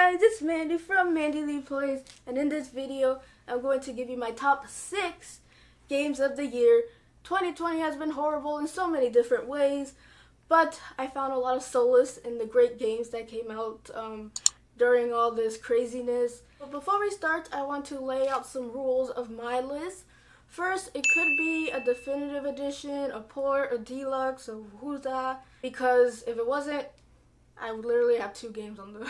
guys, it's Mandy from MandyleePlays, and in this video, I'm going to give you my top 6 games of the year. 2020 has been horrible in so many different ways, but I found a lot of solace in the great games that came out during all this craziness. But before we start, I want to lay out some rules of my list. First, it could be a definitive edition, a port, a deluxe, a whoza, because if it wasn't, I would literally have 2 games on the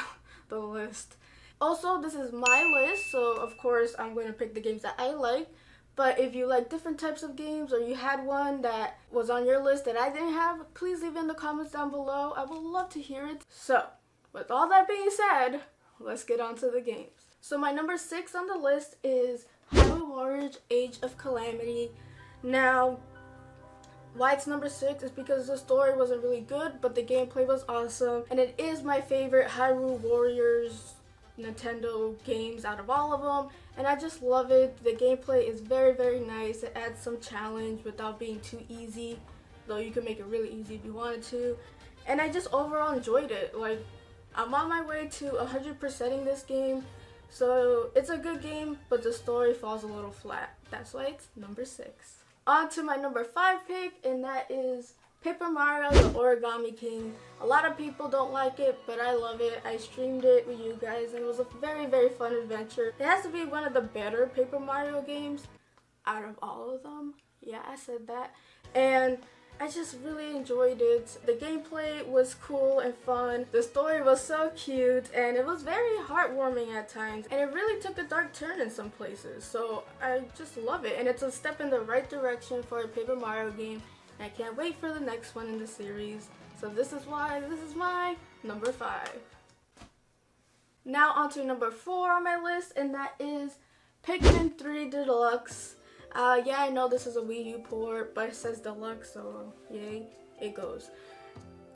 list. Also, this is my list, so of course I'm going to pick the games that I like. But if you like different types of games, or you had one that was on your list that I didn't have, please leave it in the comments down below. I would love to hear it. So, with all that being said, let's get on to the games. So my number 6 on the list is Hyrule Warriors Age of Calamity. Now, why it's number 6 is because the story wasn't really good, but the gameplay was awesome, and it is my favorite Hyrule Warriors Nintendo games out of all of them, and I just love it. The gameplay is very, very nice. It adds some challenge without being too easy, though you can make it really easy if you wanted to, and I just overall enjoyed it. Like, I'm on my way to 100%ing this game, so it's a good game, but the story falls a little flat. That's why it's number 6. On to my number 5 pick, and that is Paper Mario the Origami King. A lot of people don't like it, but I love it. I streamed it with you guys, and it was a very, very fun adventure. It has to be one of the better Paper Mario games out of all of them. Yeah, I said that. And I just really enjoyed it. The gameplay was cool and fun. The story was so cute, and it was very heartwarming at times. And it really took a dark turn in some places. So I just love it. And it's a step in the right direction for a Paper Mario game. And I can't wait for the next one in the series. So this is why this is my number 5. Now on to number 4 on my list, and that is Pikmin 3 Deluxe. Yeah, I know this is a Wii U port, but it says Deluxe, so yay, it goes.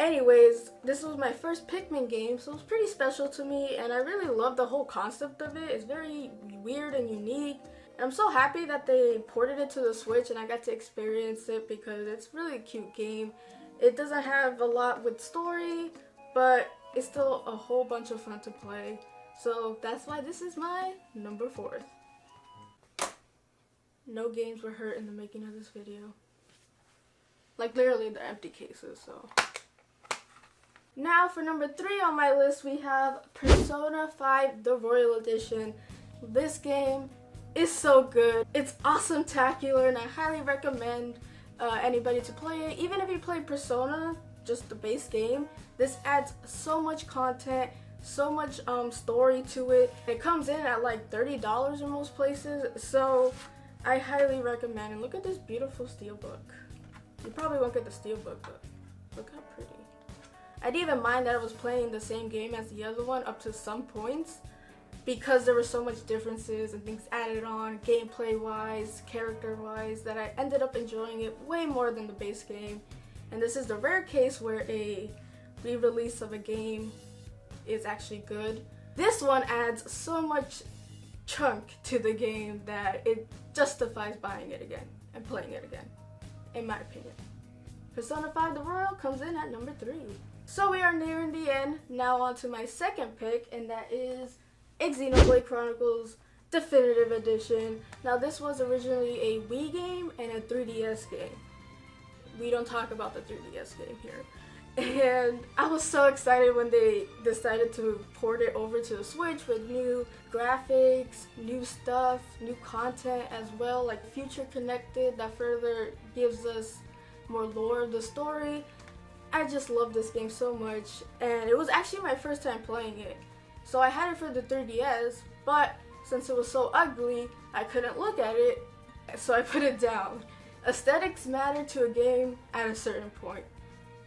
Anyways, this was my first Pikmin game, so it's pretty special to me, and I really love the whole concept of it. It's very weird and unique. And I'm so happy that they ported it to the Switch and I got to experience it, because it's really a cute game. It doesn't have a lot with story, but it's still a whole bunch of fun to play. So that's why this is my number 4. No games were hurt in the making of this video. Like, literally, they're empty cases, so. Now for number 3 on my list, we have Persona 5 The Royal Edition. This game is so good. It's awesome-tacular, and I highly recommend anybody to play it. Even if you play Persona, just the base game, this adds so much content, so much story to it. It comes in at like $30 in most places, so I highly recommend. And look at this beautiful steelbook. You probably won't get the steelbook, but look how pretty. I didn't even mind that I was playing the same game as the other one up to some points, because there were so much differences and things added on, gameplay wise, character wise, that I ended up enjoying it way more than the base game. And this is the rare case where a re-release of a game is actually good. This one adds so much chunk to the game that it justifies buying it again and playing it again, in my opinion. Persona 5 The Royal comes in at number 3. So we are nearing the end. Now on to my second pick, and that is Xenoblade Chronicles Definitive Edition. Now this was originally a Wii game and a 3DS game. We don't talk about the 3DS game here. And I was so excited when they decided to port it over to the Switch with new graphics, new stuff, new content as well, like future connected, that further gives us more lore of the story. I just love this game so much, and it was actually my first time playing it. So I had it for the 3DS, but since it was so ugly, I couldn't look at it, so I put it down. Aesthetics matter to a game at a certain point.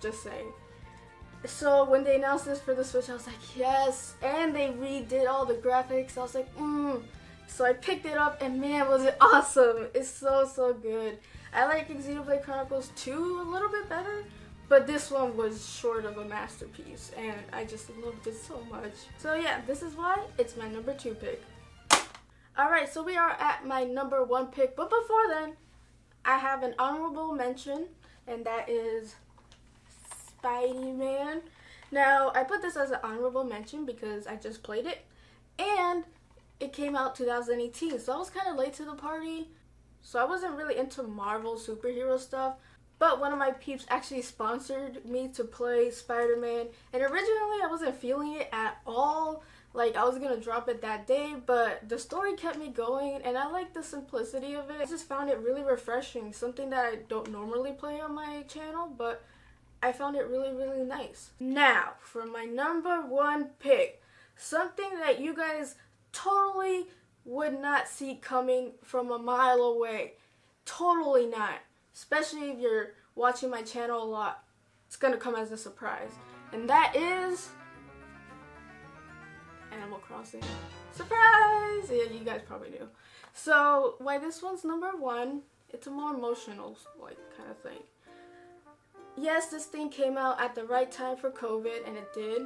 Just saying. So when they announced this for the Switch, I was like, yes, and they redid all the graphics. I was like, So I picked it up, and man, was it awesome. It's so, so good. I like Xenoblade Chronicles 2 a little bit better, but this one was short of a masterpiece, and I just loved it so much. So yeah, this is why it's my number 2 pick. Alright, so we are at my number 1 pick, but before then, I have an honorable mention, and that is Spider-Man. Now, I put this as an honorable mention because I just played it, and it came out 2018, so I was kind of late to the party, so I wasn't really into Marvel superhero stuff, but one of my peeps actually sponsored me to play Spider-Man, and originally I wasn't feeling it at all. Like, I was gonna drop it that day, but the story kept me going, and I like the simplicity of it. I just found it really refreshing, something that I don't normally play on my channel, but I found it really, really nice. Now, for my number one pick, something that you guys totally would not see coming from a mile away. Totally not. Especially if you're watching my channel a lot. It's gonna come as a surprise. And that is Animal Crossing. Surprise! Yeah, you guys probably knew. So, why this one's number one, it's a more emotional, like, kind of thing. Yes, this thing came out at the right time for COVID, and it did,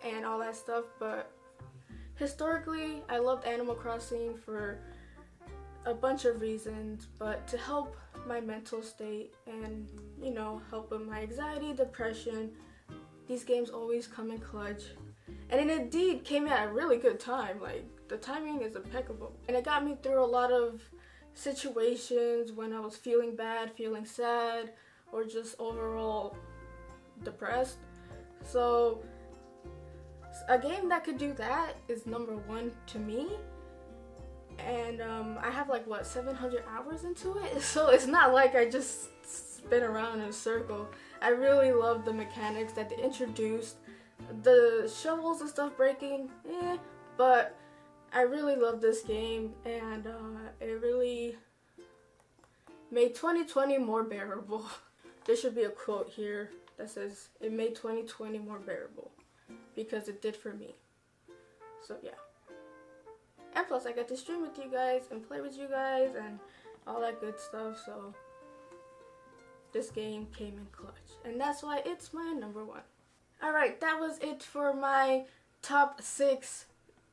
and all that stuff, but historically, I loved Animal Crossing for a bunch of reasons, but to help my mental state and, you know, help with my anxiety, depression, these games always come in clutch. And it indeed came at a really good time. Like, the timing is impeccable. And it got me through a lot of situations when I was feeling bad, feeling sad, or just overall depressed. So, a game that could do that is number one to me. And I have like, what, 700 hours into it? So it's not like I just spin around in a circle. I really love the mechanics that they introduced. The shovels and stuff breaking, but I really love this game, and it really made 2020 more bearable. There should be a quote here that says, "It made 2020 more bearable," because it did for me. So yeah. And plus I got to stream with you guys and play with you guys and all that good stuff, so this game came in clutch. And that's why it's my number one. Alright, that was it for my top 6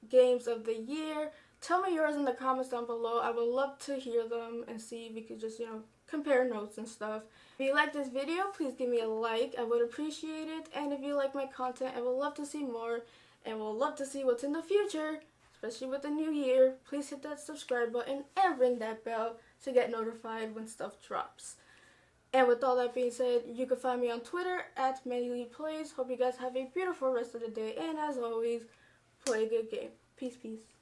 games of the year. Tell me yours in the comments down below. I would love to hear them and see if we could just, you know, compare notes and stuff. If you like this video, please give me a like. I would appreciate it. And if you like my content, I would love to see more. And would love to see what's in the future, especially with the new year. Please hit that subscribe button and ring that bell to get notified when stuff drops. And with all that being said, you can find me on Twitter at MandyleePlays. Hope you guys have a beautiful rest of the day. And as always, play a good game. Peace, peace.